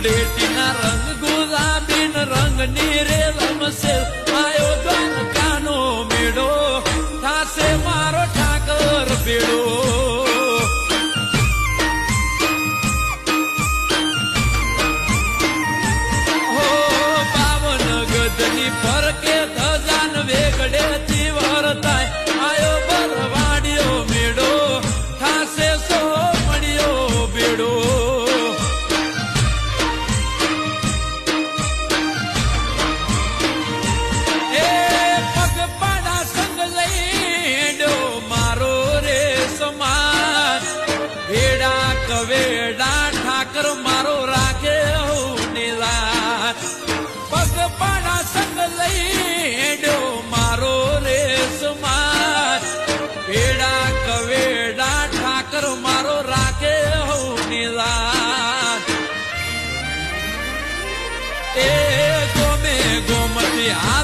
ધૂળેટીના રંગ ગુલાબી રંગની રે રમશે આયો દ્વારકાનો મેળો થાશે મારો ઠાકર બેડો હો બાવન ગજની ફરકે ધજાન વેગડે ચીવર થાય આયો બરવાડિયો મેળો થાશે સો મળ્યો બેડો વેડા ઠાકર મારો રાખે નીલા પગપાળા સંગ લઈ મારો રેસમાં વેડા કવેડા ઠાકર મારો રાખે નીલા એ ગોમે ગોમતી હાલ